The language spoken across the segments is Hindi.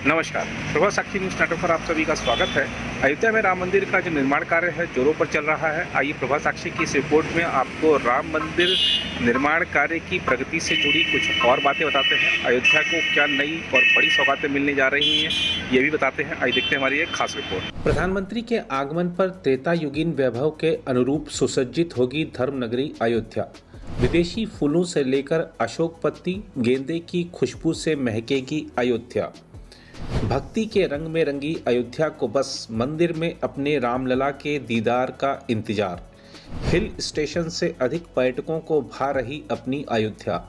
नमस्कार। प्रभा साक्षी न्यूज़ नेटवर्क पर आप सभी का स्वागत है। अयोध्या में राम मंदिर का जो निर्माण कार्य है जोरों पर चल रहा है। आइए प्रभा साक्षी की इस रिपोर्ट में आपको राम मंदिर निर्माण कार्य की प्रगति से जुड़ी कुछ और बातें बताते हैं। अयोध्या को क्या नई और बड़ी सौगातें मिलने जा रही हैं ये भी बताते हैं। आइए देखते हैं हमारी एक खास रिपोर्ट। प्रधानमंत्री के आगमन पर त्रेतायुगीन वैभव के अनुरूप सुसज्जित होगी धर्मनगरी अयोध्या। विदेशी फूलों से लेकर अशोक पत्ती गेंदे की खुशबू से महकेगी अयोध्या। भक्ति के रंग में रंगी अयोध्या को बस मंदिर में अपने रामलला के दीदार का इंतजार। हिल स्टेशन से अधिक पर्यटकों को भा रही अपनी अयोध्या।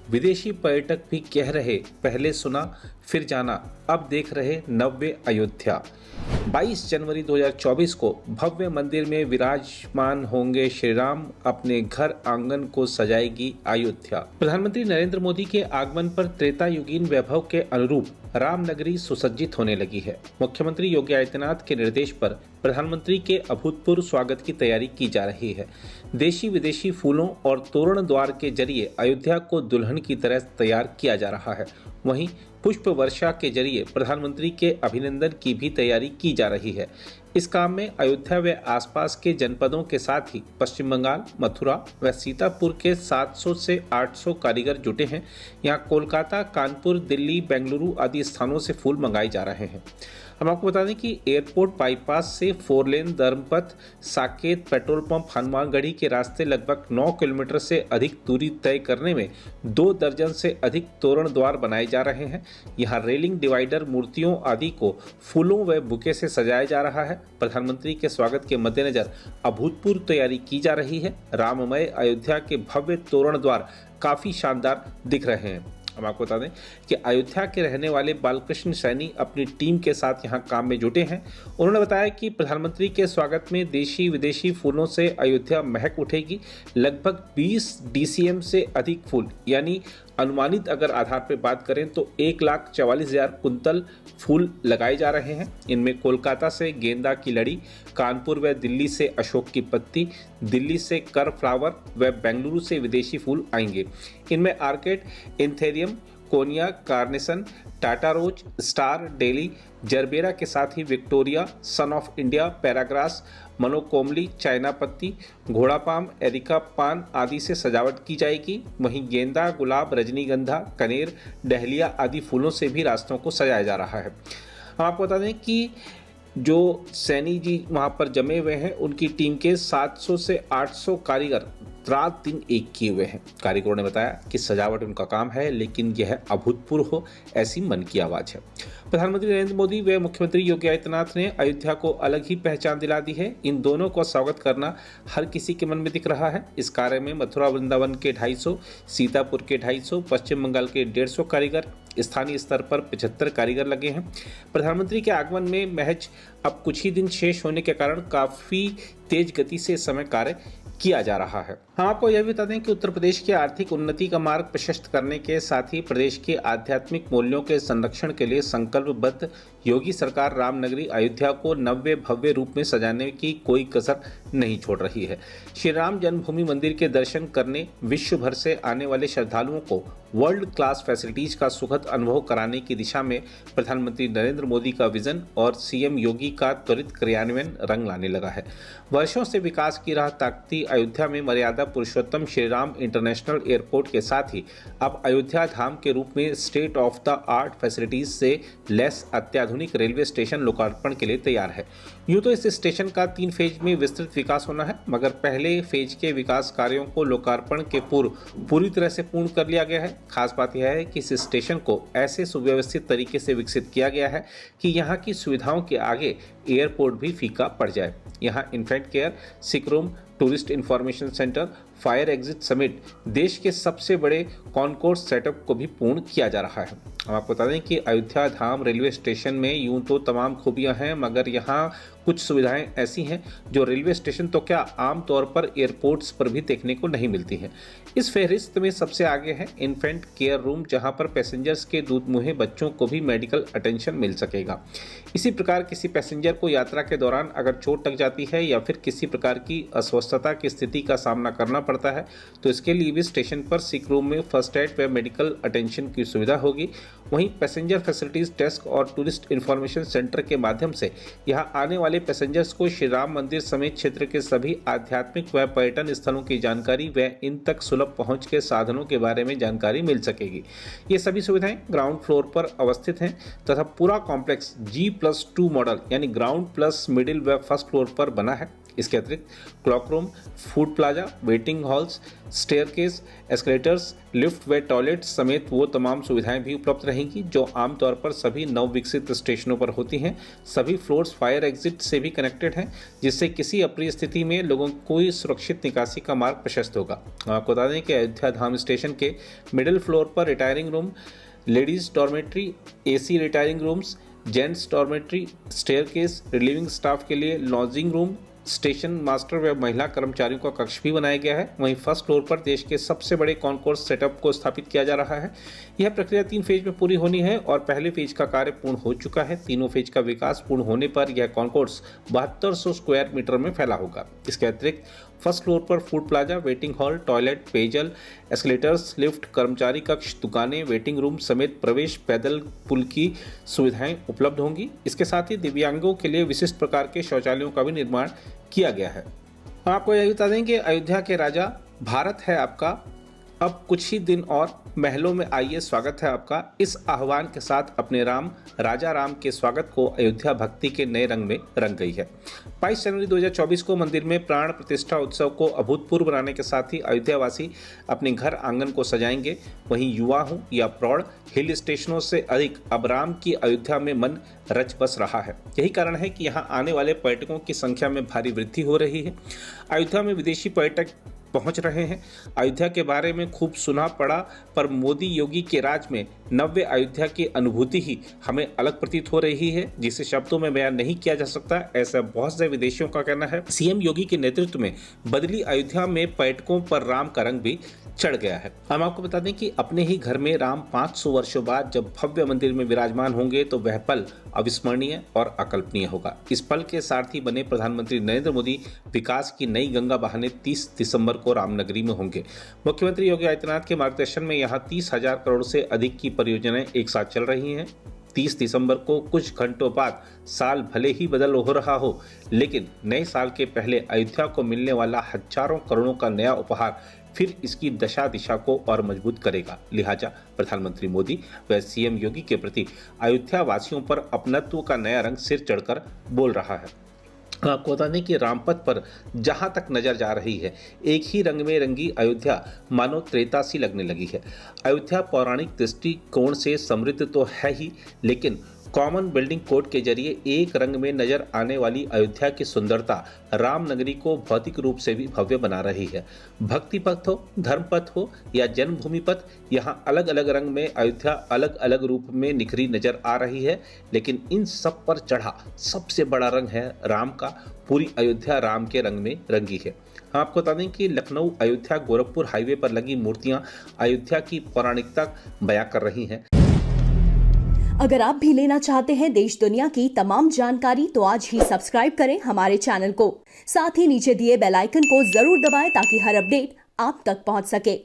विदेशी पर्यटक भी कह रहे पहले सुना फिर जाना, अब देख रहे नव्य अयोध्या। 22 जनवरी 2024 को भव्य मंदिर में विराजमान होंगे श्री राम। अपने घर आंगन को सजाएगी अयोध्या। प्रधानमंत्री नरेंद्र मोदी के आगमन पर त्रेतायुगीन वैभव के अनुरूप रामनगरी सुसज्जित होने लगी है। मुख्यमंत्री योगी आदित्यनाथ के निर्देश पर प्रधानमंत्री के अभूतपूर्व स्वागत की तैयारी की जा रही है। देशी विदेशी फूलों और तोरण द्वार के जरिए अयोध्या को दुल्हन की तरह तैयार किया जा रहा है। वहीं पुष्प वर्षा के जरिए प्रधानमंत्री के अभिनंदन की भी तैयारी की जा रही है। इस काम में अयोध्या व आसपास के जनपदों के साथ ही पश्चिम बंगाल, मथुरा व सीतापुर के 700 से 800 कारीगर जुटे हैं। यहाँ कोलकाता, कानपुर, दिल्ली, बेंगलुरु आदि स्थानों से फूल मंगाए जा रहे हैं। हम आपको बता दें कि एयरपोर्ट बाईपास से 4 लेन धर्मपथ, साकेत, पेट्रोल पंप, हनुमानगढ़ी के रास्ते लगभग 9 किलोमीटर से अधिक दूरी तय करने में 2 दर्जन से अधिक तोरण द्वार बनाए जा रहे हैं। यहाँ रेलिंग, डिवाइडर, मूर्तियों आदि को फूलों व बुके से सजाया जा रहा है। प्रधानमंत्री के स्वागत के मद्देनजर अभूतपूर्व तैयारी की जा रही है। राममय अयोध्या के भव्य तोरण द्वार काफी शानदार दिख रहे हैं। हम आपको बता दें कि अयोध्या के रहने वाले बालकृष्ण सैनी अपनी टीम के साथ यहां काम में जुटे हैं। उन्होंने बताया कि प्रधानमंत्री के स्वागत में देशी विदेशी फूलों से अयोध्या महक उठेगी। लगभग 20 DCM से अधिक फूल, यानी अनुमानित अगर आधार पर बात करें तो 1,44,000 कुंतल फूल लगाए जा रहे हैं। इनमें कोलकाता से गेंदा की लड़ी, कानपुर व दिल्ली से अशोक की पत्ती, दिल्ली से कर फ्लावर व बेंगलुरु से विदेशी फूल आएंगे। इनमें आर्किड, एंथेरियम, कोनिया, कार्नेसन, टाटा रोज, स्टार, डेली, जरबेरा के साथ ही Victoria, son of India, para grass, मनोकोमली, चाइना पत्ती, घोड़ा पाम, एरिका पान आदि से सजावट की जाएगी। वहीं गेंदा, गुलाब, रजनीगंधा, कनेर, डहलिया आदि फूलों से भी रास्तों को सजाया जा रहा है। हम आपको बता दें कि जो सैनी जी वहाँ पर जमे हुए हैं, उनकी टीम के 700 से 800 कारीगर रात दिन एक किए हुए हैं। कारीगरों ने बताया कि सजावट उनका काम है, लेकिन यह अभूतपूर्व हो ऐसी मन की आवाज़ है। प्रधानमंत्री नरेंद्र मोदी व मुख्यमंत्री योगी आदित्यनाथ ने अयोध्या को अलग ही पहचान दिला दी है। इन दोनों को स्वागत करना हर किसी के मन में दिख रहा है। इस कार्य में मथुरा वृंदावन के 250, सीतापुर के 250, पश्चिम बंगाल के 150 कारीगर, स्थानीय स्तर पर 75 कारीगर लगे हैं। प्रधानमंत्री के आगमन में महज अब कुछ ही दिन शेष होने के कारण काफ़ी तेज गति से इस समय कार्य किया जा रहा है। हम आपको यह भी बता दें कि उत्तर प्रदेश की आर्थिक उन्नति का मार्ग प्रशस्त करने के साथ ही प्रदेश के आध्यात्मिक मूल्यों के संरक्षण के लिए संकल्पबद्ध योगी सरकार रामनगरी अयोध्या को नव्य भव्य रूप में सजाने की कोई कसर नहीं छोड़ रही है। श्री राम जन्मभूमि मंदिर के दर्शन करने विश्व भर से आने वाले श्रद्धालुओं को वर्ल्ड क्लास फैसिलिटीज का सुखद अनुभव कराने की दिशा में प्रधानमंत्री नरेंद्र मोदी का विजन और सीएम योगी का त्वरित क्रियान्वयन रंग लाने लगा है। वर्षों से विकास की राह ताकती अयोध्या में मर्यादा पुरुषोत्तम श्री राम इंटरनेशनल एयरपोर्ट के साथ ही अब अयोध्या धाम के रूप में state of the art facilities से लैस अत्याधुनिक रेलवे स्टेशन लोकार्पण के लिए तैयार है। यूँ तो इस स्टेशन का 3 फेज में विस्तृत विकास होना है, मगर पहले फेज के विकास कार्यों को लोकार्पण के पूर्व पूरी तरह से पूर्ण कर लिया गया है। खास बात यह है कि इस स्टेशन को ऐसे सुव्यवस्थित तरीके से विकसित किया गया है कि यहाँ की सुविधाओं के आगे एयरपोर्ट भी फीका पड़ जाए। यहाँ infant care, sick room, tourist information centre, fire exit समेत देश के सबसे बड़े कॉन्कोर्स सेटअप को भी पूर्ण किया जा रहा है। हम आपको बता दें कि अयोध्या धाम रेलवे स्टेशन में यूं तो तमाम खूबियां हैं, मगर यहाँ कुछ सुविधाएं ऐसी हैं जो रेलवे स्टेशन तो क्या आमतौर पर एयरपोर्ट्स पर भी देखने को नहीं मिलती हैं। इस फहरिस्त में सबसे आगे है इन्फेंट केयर रूम, जहां पर पैसेंजर्स के दूध मुहे बच्चों को भी मेडिकल अटेंशन मिल सकेगा। इसी प्रकार किसी पैसेंजर को यात्रा के दौरान अगर चोट लग जाती है या फिर किसी प्रकार की अस्वस्थता की स्थिति का सामना करना पड़ता है तो इसके लिए भी स्टेशन पर सिक रूम में फर्स्ट एड व मेडिकल अटेंशन की सुविधा होगी। वहीं पैसेंजर फैसिलिटीज डेस्क और टूरिस्ट इंफॉर्मेशन सेंटर के माध्यम से यहां आने वाले पैसेंजर्स को श्री राम मंदिर समेत क्षेत्र के सभी आध्यात्मिक व पर्यटन स्थलों की जानकारी व इन तक सुलभ पहुंच के साधनों के बारे में जानकारी मिल सकेगी। ये सभी सुविधाएं ग्राउंड फ्लोर पर अवस्थित हैं तथा पूरा कॉम्प्लेक्स G+2 मॉडल यानी ग्राउंड प्लस मिडिल व फर्स्ट फ्लोर पर बना है। इसके अतिरिक्त clock room, food plaza, waiting halls, staircase, escalators, lift व टॉयलेट समेत वो तमाम सुविधाएं भी उपलब्ध रहेंगी जो आमतौर पर सभी नवविकसित स्टेशनों पर होती हैं। सभी फ्लोर्स फायर एग्जिट से भी कनेक्टेड हैं जिससे किसी अप्रिय स्थिति में लोगों को सुरक्षित निकासी का मार्ग प्रशस्त होगा। आपको बता दें कि अयोध्या धाम स्टेशन के मिडिल फ्लोर पर retiring room, ladies dormitory, AC retiring rooms, gents dormitory, staircase, relieving staff के लिए लॉजिंग रूम, स्टेशन मास्टर व महिला कर्मचारियों का कक्ष भी बनाया गया है। वहीं फर्स्ट फ्लोर पर देश के सबसे बड़े कॉन्कोर्स सेटअप को स्थापित किया जा रहा है। यह प्रक्रिया 3 फेज में पूरी होनी है और पहले फेज का कार्य पूर्ण हो चुका है। तीनों फेज का विकास पूर्ण होने पर यह कॉन्कोर्स 7200 स्क्वायर मीटर में फैला होगा। इसके अतिरिक्त फर्स्ट फ्लोर पर food plaza, waiting hall, toilet, पेयजल, एस्केलेटर्स, लिफ्ट, कर्मचारी कक्ष, दुकानें, वेटिंग रूम समेत प्रवेश पैदल पुल की सुविधाएं उपलब्ध होंगी। इसके साथ ही दिव्यांगों के लिए विशिष्ट प्रकार के शौचालयों का भी निर्माण किया गया है। आपको यह बता दें कि अयोध्या के राजा, भारत है आपका, अब कुछ ही दिन और महलों में आइए, स्वागत है आपका। इस आह्वान के साथ अपने राम, राजा राम के स्वागत को अयोध्या भक्ति के नए रंग में रंग गई है। 22 जनवरी 2024 को मंदिर में प्राण प्रतिष्ठा उत्सव को अभूतपूर्व बनाने के साथ ही अयोध्यावासी अपने घर आंगन को सजाएंगे। वहीं युवा हो या प्रौढ़, हिल स्टेशनों से अधिक अब राम की अयोध्या में मन रच बस रहा है। यही कारण है कि यहाँ आने वाले पर्यटकों की संख्या में भारी वृद्धि हो रही है। अयोध्या में विदेशी पर्यटक पहुंच रहे हैं। अयोध्या के बारे में खूब सुना पड़ा, पर मोदी योगी के राज में नव्य अयोध्या की अनुभूति ही हमें अलग प्रतीत हो रही है जिसे शब्दों में बयान नहीं किया जा सकता। ऐसा बहुत से विदेशियों का कहना है। सीएम योगी के नेतृत्व में बदली अयोध्या में पर्यटकों पर राम का रंग भी चढ़ गया है। हम आपको बता दें कि अपने ही घर में राम 500 वर्षों बाद जब भव्य मंदिर में विराजमान होंगे तो वह पल अविस्मरणीय और अकल्पनीय होगा। इस पल के सारथी बने प्रधानमंत्री नरेंद्र मोदी विकास की नई गंगा बहाने 30 दिसंबर को रामनगरी में होंगे। मुख्यमंत्री योगी आदित्यनाथ के मार्गदर्शन में यहाँ 30,000 करोड़ से अधिक की परियोजनाएं एक साथ चल रही हैं। 30 दिसंबर को कुछ घंटों बाद साल भले ही बदल हो रहा हो, लेकिन नए साल के पहले अयोध्या को मिलने वाला हजारों करोड़ों का नया उपहार फिर इसकी दशा दिशा को और मजबूत करेगा। लिहाजा प्रधानमंत्री मोदी व सीएम योगी के प्रति अयोध्या वासियों पर अपनत्व का नया रंग सिर चढ़कर बोल रहा है। आपको बता दें कि रामपथ पर जहां तक नजर जा रही है, एक ही रंग में रंगी अयोध्या मानो त्रेता सी लगने लगी है। अयोध्या पौराणिक दृष्टिकोण से समृद्ध तो है ही, लेकिन कॉमन बिल्डिंग कोड के जरिए एक रंग में नजर आने वाली अयोध्या की सुंदरता रामनगरी को भौतिक रूप से भी भव्य बना रही है। भक्ति पथ हो, धर्म पथ हो या जन्मभूमि पथ, यहाँ अलग अलग रंग में अयोध्या अलग अलग रूप में निखरी नजर आ रही है, लेकिन इन सब पर चढ़ा सबसे बड़ा रंग है राम का। पूरी अयोध्या राम के रंग में रंगी है। आपको बता दें कि लखनऊ अयोध्या गोरखपुर हाईवे पर लगी मूर्तियां अयोध्या की पौराणिकता बयां कर रही हैं। अगर आप भी लेना चाहते हैं देश दुनिया की तमाम जानकारी तो आज ही सब्सक्राइब करें हमारे चैनल को। साथ ही नीचे दिए बेल आइकन को जरूर दबाएं ताकि हर अपडेट आप तक पहुंच सके।